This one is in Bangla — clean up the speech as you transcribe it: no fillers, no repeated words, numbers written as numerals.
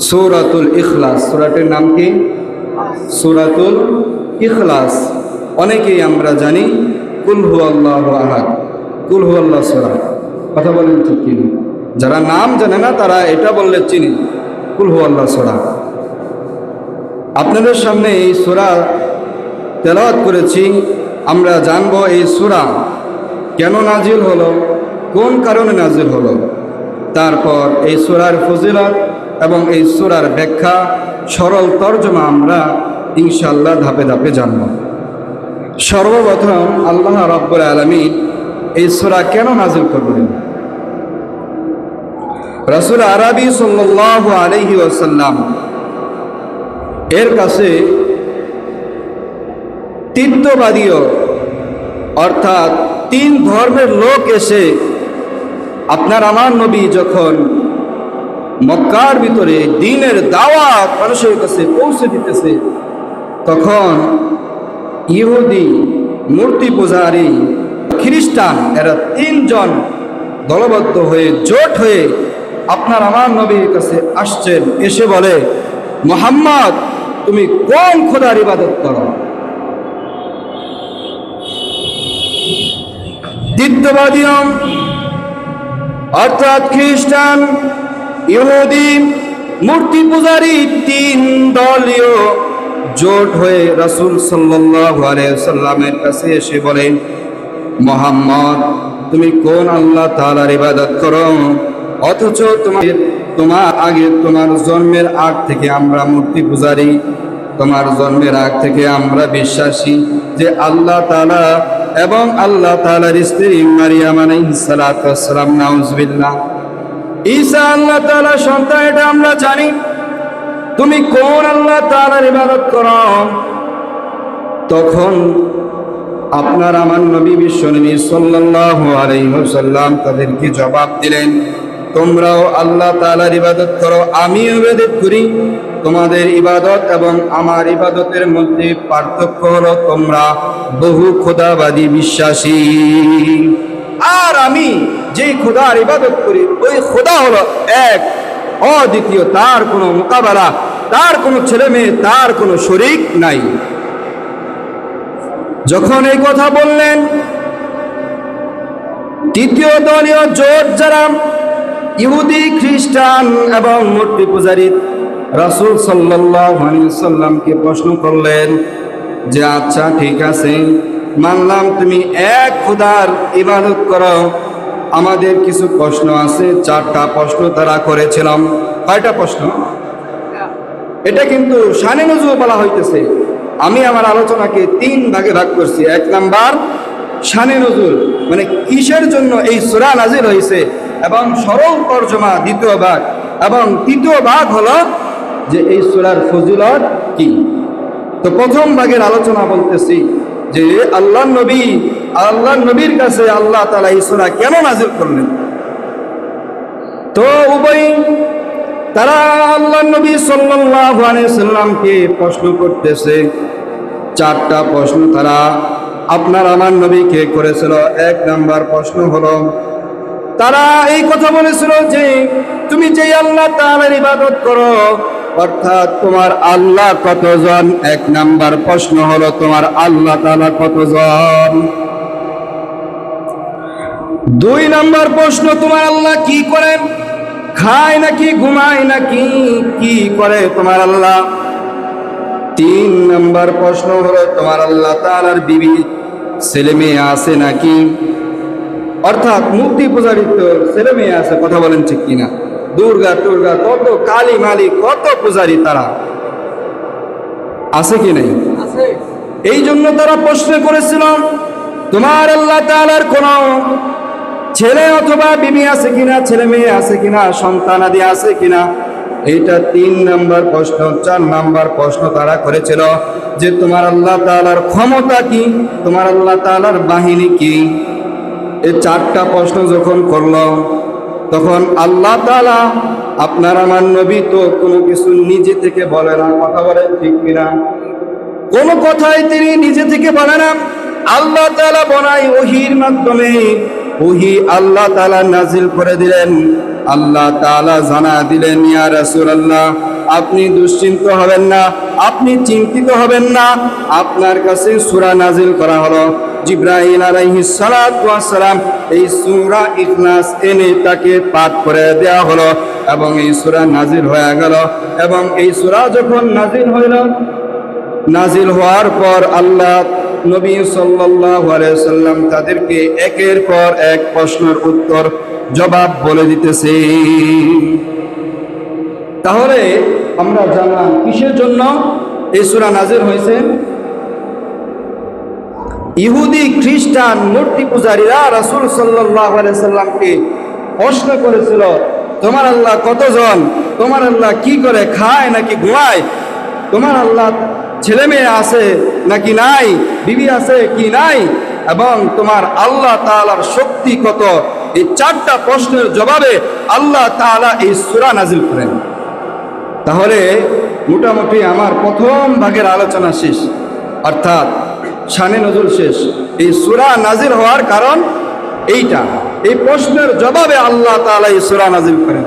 সূরাতুল ইখলাস। সূরাটির নাম কি? সূরাতুল ইখলাস। অনেকেই আমরা জানি কুল হুয়াল্লাহু আহাদ, কুল হুয়াল্লাহ সূরা। কথা বলেন ঠিক কি? যারা নাম জানে না তারা এটা বললে চিনি, কুল হুয়াল্লাহ সূরা। আপনাদের সামনে এই সূরা তেলাওয়াত করেছি। আমরা জানব এই সূরা কেন নাজিল হলো, কোন কারণে নাজিল হলো, তারপর এই সূরার ফজিলত এবং এই সূরার ব্যাখ্যা, সরল তর্জমা আমরা ইনশাআল্লাহ ধাপে ধাপে জানব। সর্বপ্রথম আল্লাহ রাব্বুল আলামিন এই সূরা কেন নাজিল করলেন? রাসূল আরবি সাল্লাল্লাহু আলাইহি ওয়াসাল্লাম এর কাছে তিনবাদীয় অর্থাৎ তিন ধর্মের লোক এসে আপনার আমার নবী যখন মক্কার ভিতরে দ্বীনের দাওয়াত মানুষের কাছে পৌঁছে দিতেছে, তখন ইহুদি, মূর্তি পূজারী, খ্রিস্টান এরা তিনজন দলবদ্ধ হয়ে জোট হয়ে আপনার আমার নবীর কাছে আসছেন। এসে বলে, মুহাম্মদ তুমি কোন খোদার ইবাদত করো? দ্বিতীয়বাদী অর্থাৎ খ্রিস্টান, ইহুদি, মূর্তি পূজারী তিন দলীয় জোট হয়ে রাসূল সাল্লাল্লাহু আলাইহি ওয়াসাল্লামের কাছে এসে বলেন, মুহাম্মদ তুমি কোন আল্লাহ তাআলার ইবাদত করো? অথচ তোমার আগে, তোমার জন্মের আগ থেকে আমরা মূর্তি পূজারী, তোমার জন্মের আগ থেকে আমরা বিশ্বাসী যে আল্লাহ তাআলা এবং আল্লাহ তাআলার স্ত্রী মারিয়াম আলাইহিস সালাতু ওয়াস সালাম, নাউজুবিল্লাহ, ঈসা আল্লাহ তাআলার সন্তান, এটা আমরা জানি। তুমি কোন আল্লাহ তাআলার ইবাদত করো? তখন আপনার আমার নবী বিশ্বনবী সাল্লাল্লাহু আলাইহি ওয়াসাল্লাম তাদেরকে জবাব দিলেন, তোমরাও আল্লাহ তাআলার ইবাদত করো, আমিও ইবাদত করি। তোমাদের ইবাদত এবং আমার ইবাদতের মধ্যে পার্থক্য হলো তোমরা বহু খোদাবাদী বিশ্বাসী, আর আমি যেই খোদার ইবাদত করি ওই খোদা হলো এক, অদ্বিতীয়, তার কোনো মোকাবেলা, তার কোনো ছেলে মেয়ে, তার কোনো শরীক নাই। যখন এই কথা বললেন, তৃতীয় দলীয় জোট যারা ইহুদি, খ্রিস্টান এবং মূর্তি পূজারী রাসূল সাল্লাল্লাহু আলাইহি ওয়াসাল্লামকে প্রশ্ন করলেন যে আচ্ছা ঠিক আছে, মানলাম তুমি এক খোদার ইবাদত করো, আমাদের কিছু প্রশ্ন আছে। 4টা প্রশ্ন তারা করেছিলাম। কয়টা প্রশ্ন? এটা কিন্তু শানে নজুল বলা হইতেছে। আমি আমার আলোচনাকে 3 ভাগে ভাগ করছি। 1 নাম্বার শানে নজুল, মানে কিসের জন্য এই সূরা নাজিল হয়েছে, এবং সরল তরজমা 2য় ভাগ, এবং 3য় ভাগ হলো যে এই সূরার ফজিলত কি। তো প্রথম ভাগের আলোচনা বলতেছি যে আল্লাহর নবীর কাছে আল্লাহ তাআলা এই সূরা কেন নাজিল করলেন। তো উভয় তারা আল্লাহর নবী সাল্লাল্লাহু আলাইহি ওয়াসাল্লামকে প্রশ্ন করতেছে। 4টা প্রশ্ন তারা আপনার আমার নবীকে করেছিল। 1 নাম্বার প্রশ্ন হলো, তারা এই কথা বলেছিল যে তুমি যে আল্লাহ তাআলার ইবাদত করো, অর্থাৎ তোমার আল্লাহ কতজন? 1 নাম্বার প্রশ্ন হলো তোমার আল্লাহ তাআলা কতজন? 2 নাম্বার প্রশ্ন, তোমার আল্লাহ কি করেন? খায় নাকি ঘুমায় নাকি কি করে তোমার আল্লাহ? 3 নাম্বার প্রশ্ন হলো তোমার আল্লাহ তাআলার বিবি, ছেলে মেয়ে আছে নাকি? অর্থাৎ মূর্তি পূজারী তো ছেলে মেয়ে আছে, কথা বলেন ঠিক কিনা? দুর্গা টুর্গা কত, কালী মালি কত পূজারী, তারা আছে কি নাই? এই জন্য তারা প্রশ্ন করেছিল তোমার আল্লাহ তাআলার কোন ছেলে অথবা বিবি আছে কিনা, ছেলে মেয়ে আছে কিনা, সন্তান আদি আছে কিনা। এইটা 3 নাম্বার প্রশ্ন। 4 নাম্বার প্রশ্ন তারা করেছিল যে তোমার আল্লাহ তাআলার ক্ষমতা কি, তোমার আল্লাহ তাআলার বাহিনী কি। এই 4টা প্রশ্ন যখন করলো, তখন আল্লাহ তাআলা আপনার আমার নবী তো কোনো কিছু নিজে থেকে বলে না, কথা বলেন ঠিক কিনা? কোনো কথাই তিনি নিজে থেকে বলে না, আল্লাহ তাআলা বনায় ওহীর মাধ্যমে ওহি আল্লাহ তাআলা নাজিল করে দিলেন। আল্লাহ তাআলা জানা দিলেন, ইয়া রাসূলুল্লাহ, আপনি দুশ্চিন্ত হবেন না, আপনি চিন্তিত হবেন না। আপনার কাছে সূরা নাজিল করা হলো। জিবরাইল আলাইহিস সালাতু ওয়াস সালাম এই সূরা ইখলাস এনে তাকে পাঠ করে দেয়া হলো এবং এই সূরা নাজিল হয়ে গেল। এবং এই সূরা যখন নাজিল হওয়ার পর আল্লাহ নবী সাল্লাল্লাহু আলাইহি সাল্লাম তাদেরকে একের পর এক প্রশ্নের উত্তর জবাব বলে দিতেছে। তাহলে আমরা জানলাম কিসের জন্য এই সূরা নাজিল হয়েছে। ইহুদি খ্রিস্টান মূর্তি পূজারীরা রাসূল সাল্লাল্লাহু আলাইহি সাল্লামকে প্রশ্ন করেছিল, তোমার আল্লাহ কতজন, তোমার আল্লাহ কি করে, খায় নাকি ঘুমায়, তোমার আল্লাহ ছেলে মেয়ে আছে নাকি নাই, বিবি আছে কি নাই, এবং তোমার আল্লাহ তাআলার শক্তি কত। এই চারটা প্রশ্নের জবাবে আল্লাহ তাআলা এই সূরা নাজিল করেন। তাহলে মোটামুটি আমার প্রথম ভাগের আলোচনা শেষ, অর্থাৎ শানে নজুল শেষ। এই সূরা নাজিল হওয়ার কারণ এইটা, এই প্রশ্নের জবাবে আল্লাহ তাআলা এই সূরা নাজিল করেন।